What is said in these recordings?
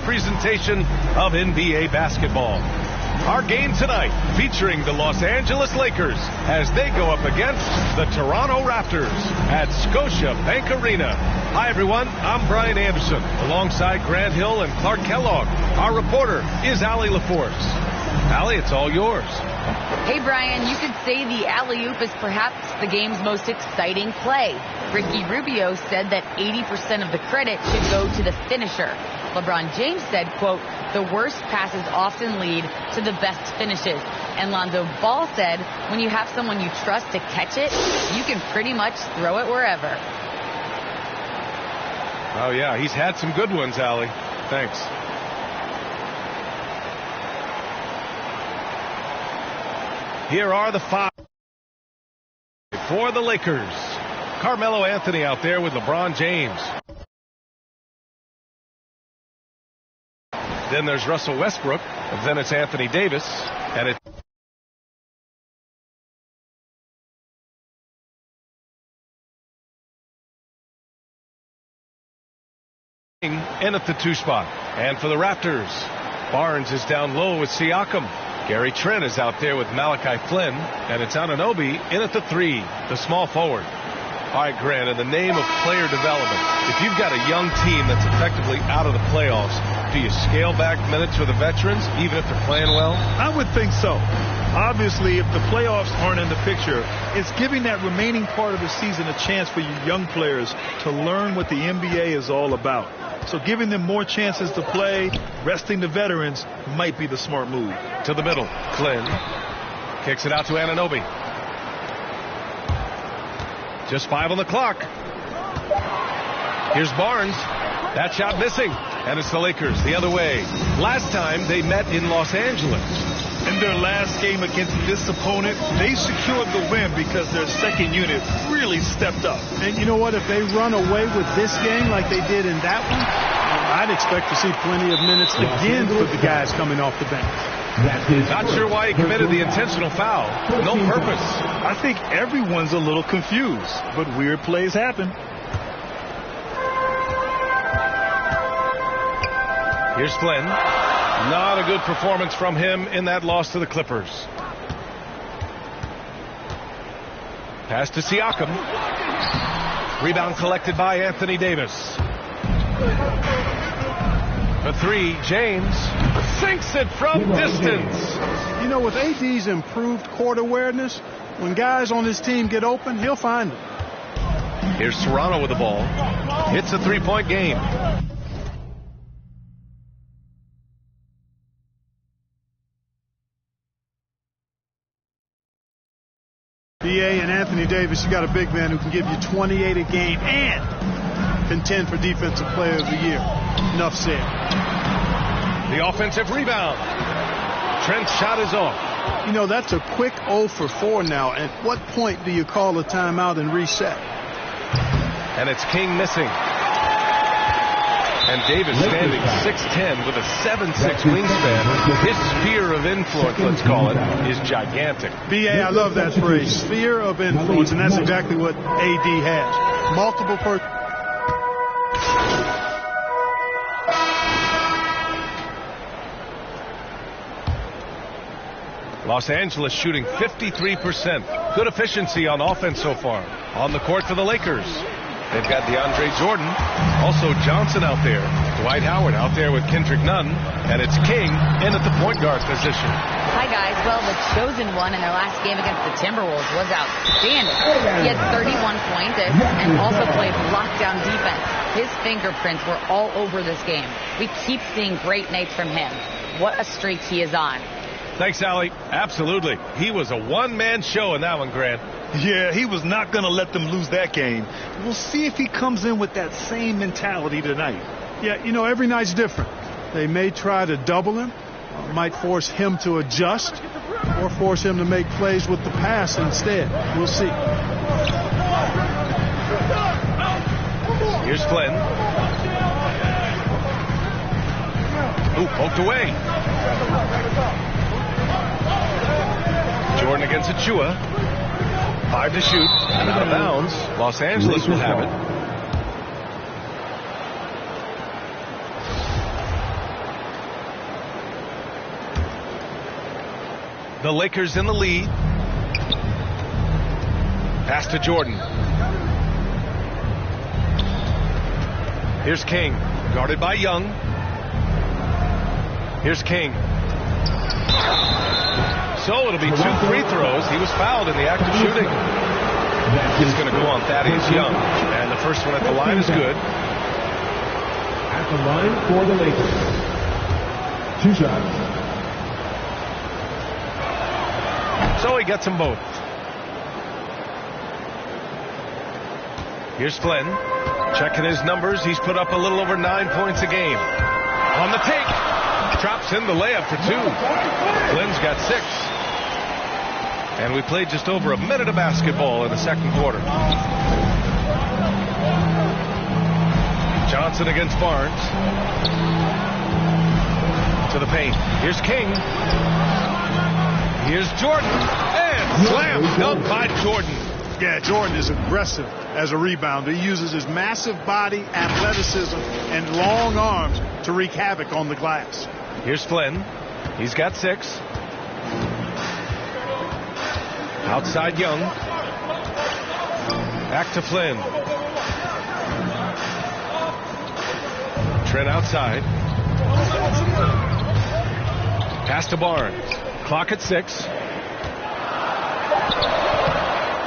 presentation of NBA basketball. Our game tonight featuring the Los Angeles Lakers as they go up against the Toronto Raptors at Scotiabank Arena. Hi, everyone. I'm Brian Anderson alongside Grant Hill and Clark Kellogg. Our reporter is Allie LaForce. Allie, it's all yours. Hey, Brian, you could say the alley-oop is perhaps the game's most exciting play. Ricky Rubio said that 80% of the credit should go to the finisher. LeBron James said, quote, the worst passes often lead to the best finishes. And Lonzo Ball said, when you have someone you trust to catch it, you can pretty much throw it wherever. Oh, yeah, he's had some good ones, Allie. Thanks. Here are the five for the Lakers. Carmelo Anthony out there with LeBron James. Then there's Russell Westbrook. And then it's Anthony Davis. And it's in at the 2 spot. And for the Raptors, Barnes is down low with Siakam. Gary Trent is out there with Malachi Flynn, and it's Anunoby in at the 3, the small forward. All right, Grant, in the name of player development, if you've got a young team that's effectively out of the playoffs, do you scale back minutes for the veterans, even if they're playing well? I would think so. Obviously, if the playoffs aren't in the picture, it's giving that remaining part of the season a chance for you young players to learn what the NBA is all about. So giving them more chances to play, resting the veterans, might be the smart move. To the middle, Flynn kicks it out to Anunoby. Just 5 on the clock. Here's Barnes. That shot missing. And it's the Lakers the other way. Last time they met in Los Angeles. In their last game against this opponent, they secured the win because their second unit really stepped up. And you know what? If they run away with this game like they did in that one, I'd expect to see plenty of minutes again for the guys coming off the bench. Not sure why he committed the intentional foul. No purpose. I think everyone's a little confused, but weird plays happen. Here's Flynn. Not a good performance from him in that loss to the Clippers. Pass to Siakam. Rebound collected by Anthony Davis. For 3, James sinks it from distance. You know, with AD's improved court awareness, when guys on his team get open, he'll find them. Here's Toronto with the ball. It's a 3-point game. BA and Anthony Davis, you got a big man who can give you 28 a game and contend for Defensive Player of the Year. Enough said. The offensive rebound. Trent's shot is off. You know, that's a quick 0 for 4 now. At what point do you call a timeout and reset? And it's King missing. And Davis standing 6'10" with a 7'6" wingspan. His sphere of influence, let's call it, is gigantic. B.A., I love that phrase, sphere of influence, and that's exactly what A.D. has. Multiple Los Angeles shooting 53%. Good efficiency on offense so far. On the court for the Lakers. They've got DeAndre Jordan, also Johnson out there, Dwight Howard out there with Kendrick Nunn, and it's King in at the point guard position. Hi, guys. Well, the chosen one in their last game against the Timberwolves was outstanding. He had 31 points and also played lockdown defense. His fingerprints were all over this game. We keep seeing great nights from him. What a streak he is on. Thanks, Allie. Absolutely. He was a one-man show in that one, Grant. Yeah, he was not going to let them lose that game. We'll see if he comes in with that same mentality tonight. Yeah, you know, every night's different. They may try to double him, might force him to adjust, or force him to make plays with the pass instead. We'll see. Here's Flynn. Ooh, poked away. Jordan against Achua. 5 to shoot. And out of bounds. Los Angeles will have it. The Lakers in the lead. Pass to Jordan. Here's King, guarded by Young. Here's King. So it'll be 2 free throws. He was fouled in the act of shooting. He's going to go on Thaddeus Young. And the first one at the line is good. At the line for the Lakers. 2 shots. So he gets them both. Here's Flynn. Checking his numbers. He's put up a little over 9 points a game. On the take. Drops in the layup for 2. Flynn's got 6. And we played just over a minute of basketball in the second quarter. Johnson against Barnes. To the paint. Here's King. Here's Jordan. And slam dunk by Jordan. Yeah, Jordan is aggressive as a rebounder. He uses his massive body, athleticism, and long arms to wreak havoc on the glass. Here's Flynn. He's got 6. Outside Young. Back to Flynn. Trent outside. Pass to Barnes. Clock at 6.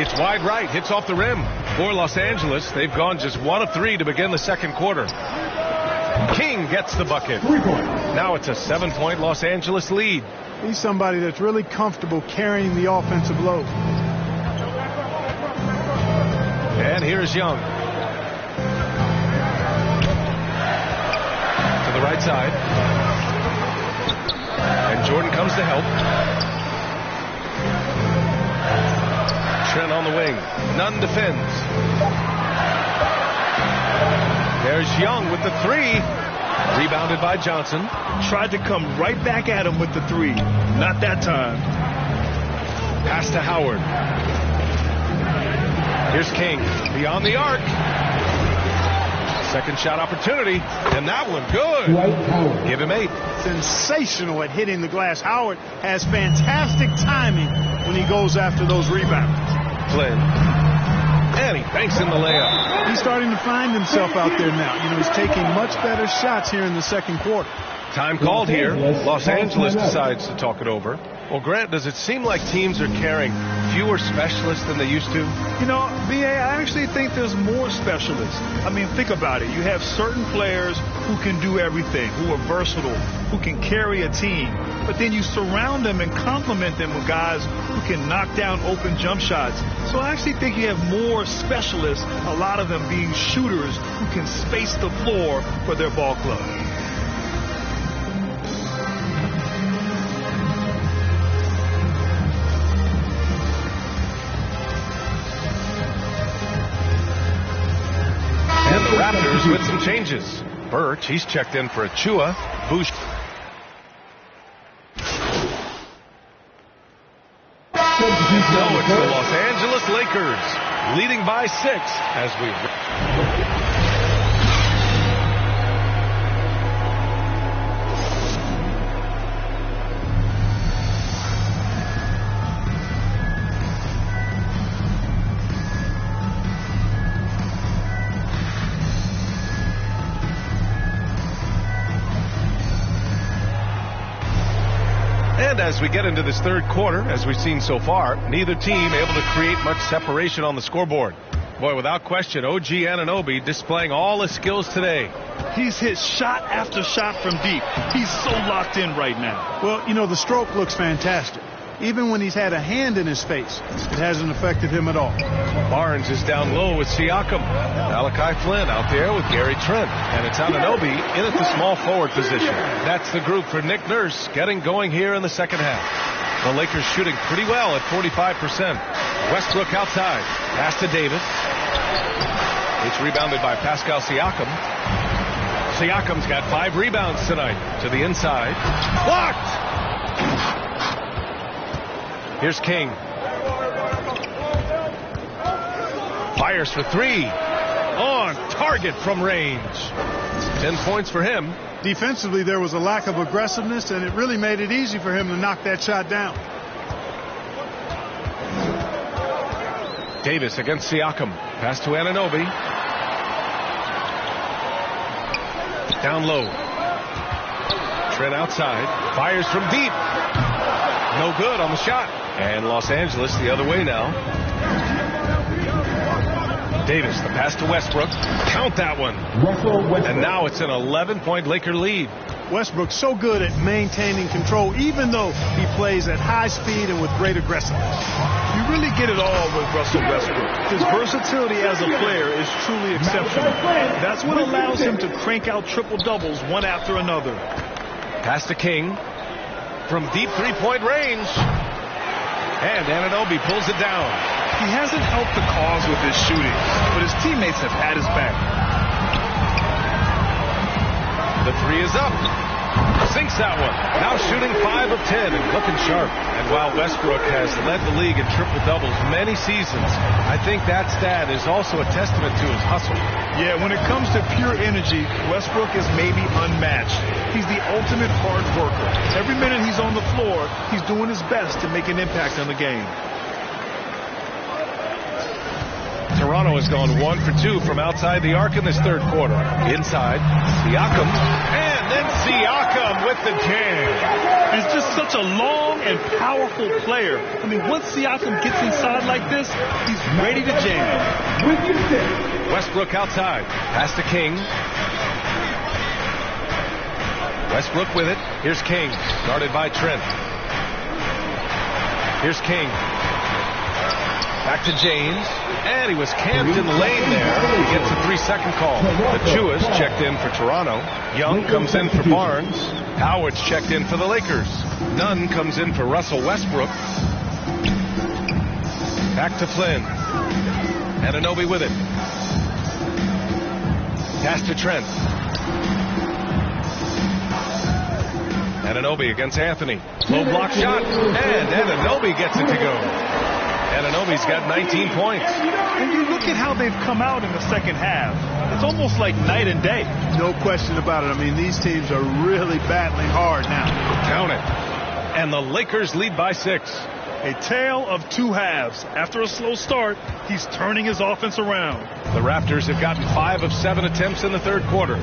It's wide right. Hits off the rim for Los Angeles. They've gone just 1 of 3 to begin the second quarter. King gets the bucket. Now it's a 7-point Los Angeles lead. He's somebody that's really comfortable carrying the offensive load. And here's Young. To the right side. And Jordan comes to help. Trent on the wing. Nunn defends. There's Young with the 3. Rebounded by Johnson. Tried to come right back at him with the 3. Not that time. Pass to Howard. Here's King. Beyond the arc. Second shot opportunity. And that one good. Give him 8. Sensational at hitting the glass. Howard has fantastic timing when he goes after those rebounds. Flynn. And he banks in the layup. He's starting to find himself out there now. You know, he's taking much better shots here in the second quarter. Time called here. Los Angeles decides to talk it over. Well, Grant, does it seem like teams are carrying fewer specialists than they used to? You know, B.A., I actually think there's more specialists. I mean, think about it. You have certain players who can do everything, who are versatile, who can carry a team. But then you surround them and complement them with guys who can knock down open jump shots. So I actually think you have more specialists, a lot of them being shooters who can space the floor for their ball club. And the Raptors with some changes. Birch, he's checked in for Achua. Bush. So it's the Los Angeles Lakers leading by 6 as we... And as we get into this third quarter, as we've seen so far, neither team able to create much separation on the scoreboard. Boy, without question, OG Anunoby displaying all his skills today. He's hit shot after shot from deep. He's so locked in right now. Well, you know, the stroke looks fantastic. Even when he's had a hand in his face, it hasn't affected him at all. Barnes is down low with Siakam. Malachi Flynn out there with Gary Trent. And it's Anunoby in at the small forward position. That's the group for Nick Nurse getting going here in the second half. The Lakers shooting pretty well at 45%. Westbrook outside. Pass to Davis. It's rebounded by Pascal Siakam. Siakam's got 5 rebounds tonight. To the inside. Blocked! Here's King. Fires for 3. On target from range. 10 points for him. Defensively, there was a lack of aggressiveness, and it really made it easy for him to knock that shot down. Davis against Siakam. Pass to Anunoby. Down low. Trent outside. Fires from deep. No good on the shot. And Los Angeles the other way now. Davis, the pass to Westbrook. Count that one. And now it's an 11-point Laker lead. Westbrook's so good at maintaining control, even though he plays at high speed and with great aggressiveness. You really get it all with Russell Westbrook. His versatility as a player is truly exceptional. That's what allows him to crank out triple-doubles one after another. Pass to King from deep three-point range. And Anunoby pulls it down. He hasn't helped the cause with his shooting, but his teammates have had his back. The three is up. Sinks that one. Now shooting 5 of 10 and looking sharp. And while Westbrook has led the league in triple-doubles many seasons, I think that stat is also a testament to his hustle. Yeah, when it comes to pure energy, Westbrook is maybe unmatched. He's the ultimate hard worker. Every minute he's on the floor, he's doing his best to make an impact on the game. Toronto has gone 1 for 2 from outside the arc in this third quarter. Inside, Siakam, and then Siakam with the jam. He's just such a long and powerful player. I mean, once Siakam gets inside like this, he's ready to jam. Westbrook outside. Pass to King. Westbrook with it. Here's King. Guarded by Trent. Here's King. Back to James. And he was camped in the lane there. He gets a 3-second call. Achua's checked in for Toronto. Young comes in for Barnes. Howard's checked in for the Lakers. Nunn comes in for Russell Westbrook. Back to Flynn. Anunoby with it. Pass to Trent. Anunoby against Anthony. Low block shot. And Anunoby gets it to go. Anunoby's got 19 points. And you look at how they've come out in the second half. It's almost like night and day. No question about it. I mean, these teams are really battling hard now. Count it. And the Lakers lead by 6. A tale of two halves. After a slow start, he's turning his offense around. The Raptors have gotten 5 of 7 attempts in the third quarter.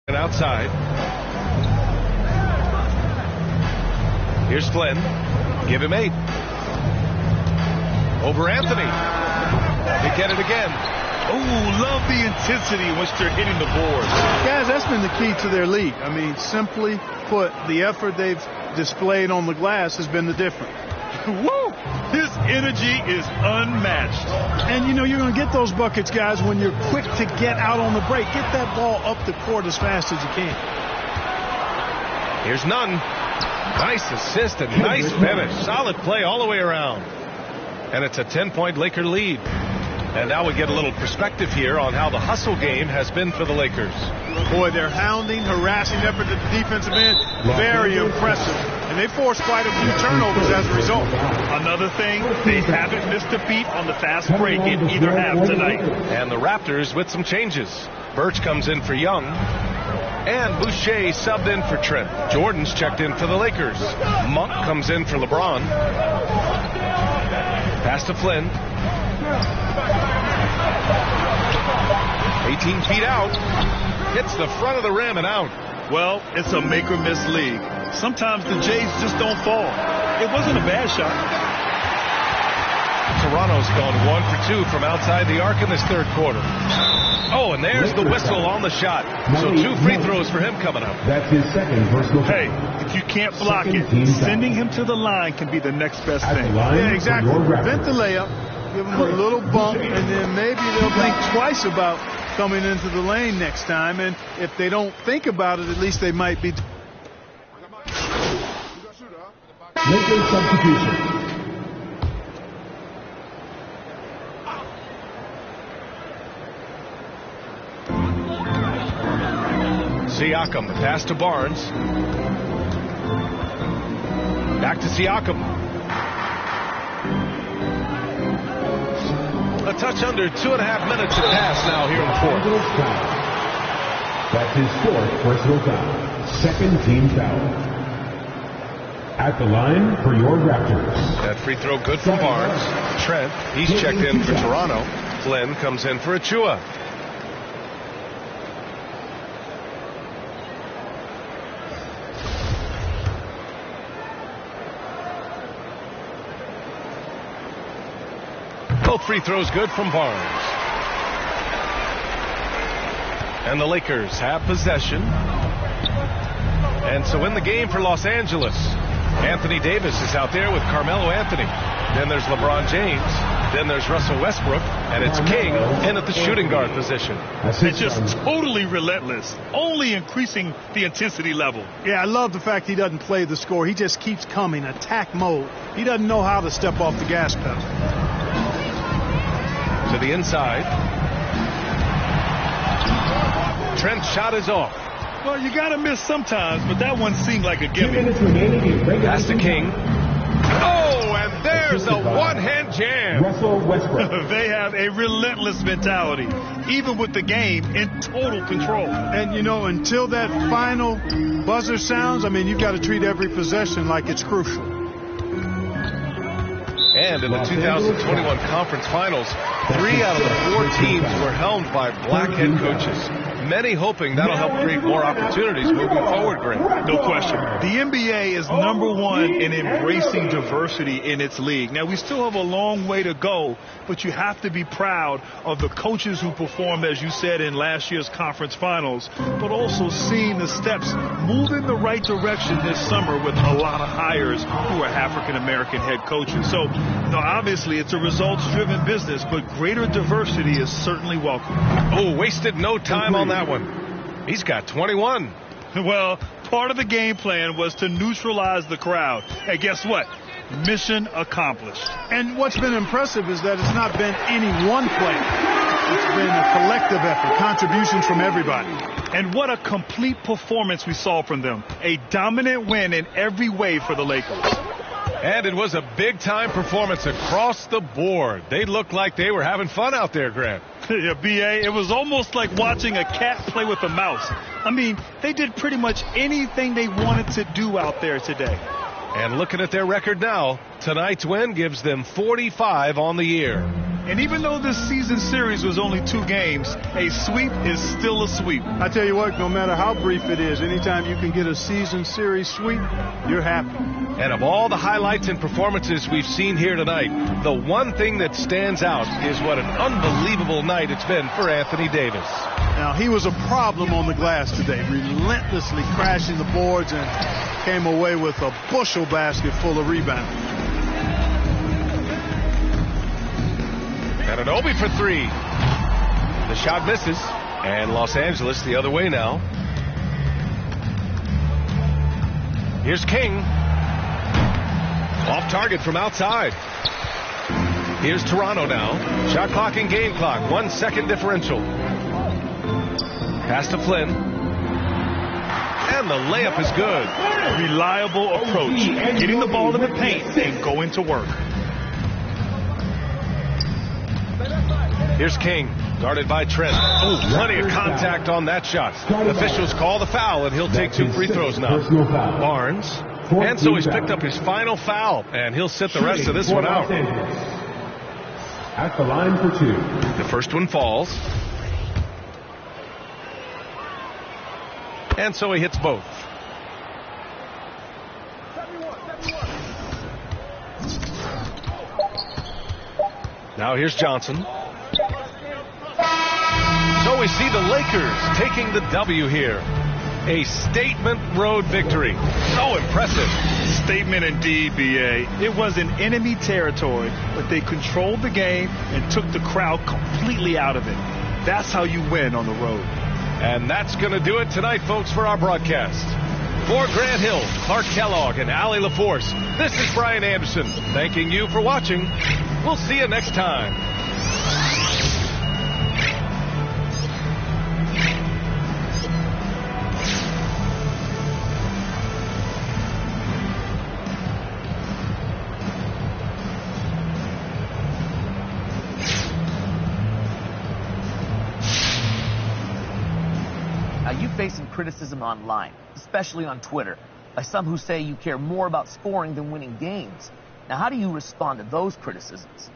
And outside. Here's Flynn. Give him 8. Over Anthony. They get it again. Oh, love the intensity in which they're hitting the boards. Guys, that's been the key to their lead. I mean, simply put, the effort they've displayed on the glass has been the difference. Woo! His energy is unmatched. And, you know, you're going to get those buckets, guys, when you're quick to get out on the break. Get that ball up the court as fast as you can. Here's Nunn. Nice assist and nice finish. Solid play all the way around. And it's a 10-point Laker lead. And now we get a little perspective here on how the hustle game has been for the Lakers. Boy, their hounding, harassing effort at the defensive end, very impressive. And they forced quite a few turnovers as a result. Another thing, they haven't missed a beat on the fast break in either half tonight. And the Raptors with some changes. Birch comes in for Young. And Boucher subbed in for Trent. Jordan's checked in for the Lakers. Monk comes in for LeBron. Pass to Flynn. 18 feet out. Hits the front of the rim and out. Well, it's a make-or-miss league. Sometimes the Jays just don't fall. It wasn't a bad shot. Toronto's gone 1 for 2 from outside the arc in this third quarter. Oh, and there's the whistle on the shot. So 2 free throws for him coming up. That's his second personal foul. Hey, if you can't block it, sending him to the line can be the next best thing. Yeah, exactly. Prevent the layup, give him a little bump, and then maybe they'll think twice about coming into the lane next time. And if they don't think about it, at least they might be. Lakers substitution. Siakam, pass to Barnes. Back to Siakam. A touch under 2.5 minutes to pass now here in the fourth. That's his 4th personal foul. Second team foul. At the line for your Raptors. That free throw good from Barnes. Trent, he's checked in for Toronto. Flynn comes in for Achua. Both free throws good from Barnes. And the Lakers have possession. And so in the game for Los Angeles, Anthony Davis is out there with Carmelo Anthony. Then there's LeBron James. Then there's Russell Westbrook. And it's King in at the shooting guard position. It's just totally relentless, only increasing the intensity level. Yeah, I love the fact he doesn't play the score. He just keeps coming, attack mode. He doesn't know how to step off the gas pedal. To the inside. Trent's shot is off. Well, you got to miss sometimes, but that one seemed like a 2 gimme. minutes remaining in regular Pass to season. King. Oh, and there's a one-hand jam. Russell Westbrook. They have a relentless mentality, even with the game in total control. And, you know, until that final buzzer sounds, I mean, you've got to treat every possession like it's crucial. And in the 2021 conference finals, 3 out of the 4 teams were helmed by black head coaches. Many hoping that'll help create more opportunities moving forward, Grant. No question. The NBA is #1 in embracing diversity in its league. Now, we still have a long way to go, but you have to be proud of the coaches who performed, as you said, in last year's conference finals, but also seeing the steps move in the right direction this summer with a lot of hires who are African-American head coaches. So, obviously, it's a results-driven business, but greater diversity is certainly welcome. Oh, wasted no time on that one. He's got 21. Well, part of the game plan was to neutralize the crowd. Hey, guess what? Mission accomplished. And what's been impressive is that it's not been any one player. It's been a collective effort, contributions from everybody. And what a complete performance we saw from them. A dominant win in every way for the Lakers. And it was a big-time performance across the board. They looked like they were having fun out there, Grant. Yeah, B.A., it was almost like watching a cat play with a mouse. I mean, they did pretty much anything they wanted to do out there today. And looking at their record now, tonight's win gives them 45 on the year. And even though this season series was only 2 games, a sweep is still a sweep. I tell you what, no matter how brief it is, anytime you can get a season series sweep, you're happy. And of all the highlights and performances we've seen here tonight, the one thing that stands out is what an unbelievable night it's been for Anthony Davis. Now, he was a problem on the glass today, relentlessly crashing the boards and came away with a bushel basket full of rebounds. And an Obi for 3. The shot misses. And Los Angeles the other way now. Here's King. Off target from outside. Here's Toronto now. Shot clock and game clock. 1 second differential. Pass to Flynn. And the layup is good. Reliable approach. Getting the ball in the paint and going to work. Here's King, guarded by Trent. Oh, plenty of contact on that shot. Officials call the foul, and he'll take 2 free throws now. Barnes. And so he's picked up his final foul, and he'll sit the rest of this one out. At the line for 2. The first one falls. And so he hits both. Now here's Johnson. So we see the Lakers taking the W here. A statement road victory. So impressive. Statement indeed, B.A. It was in enemy territory, but they controlled the game and took the crowd completely out of it. That's how you win on the road. And that's going to do it tonight, folks, for our broadcast. For Grant Hill, Clark Kellogg, and Allie LaForce, this is Brian Anderson, thanking you for watching. We'll see you next time. Now, you face some criticism online, especially on Twitter. by some who say you care more about scoring than winning games. Now, how do you respond to those criticisms?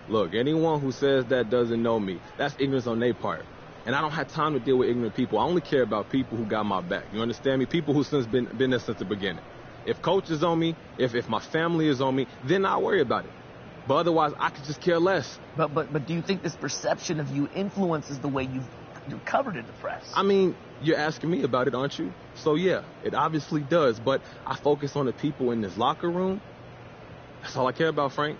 Look, anyone who says that doesn't know me. That's ignorance on their part. And I don't have time to deal with ignorant people. I only care about people who got my back. You understand me? People who been there since the beginning. If coach is on me, if my family is on me, then I'll worry about it. But otherwise, I could just care less. But do you think this perception of you influences the way you're covered in the press? I mean, you're asking me about it, aren't you? So, yeah, it obviously does. But I focus on the people in this locker room. That's all I care about, Frank.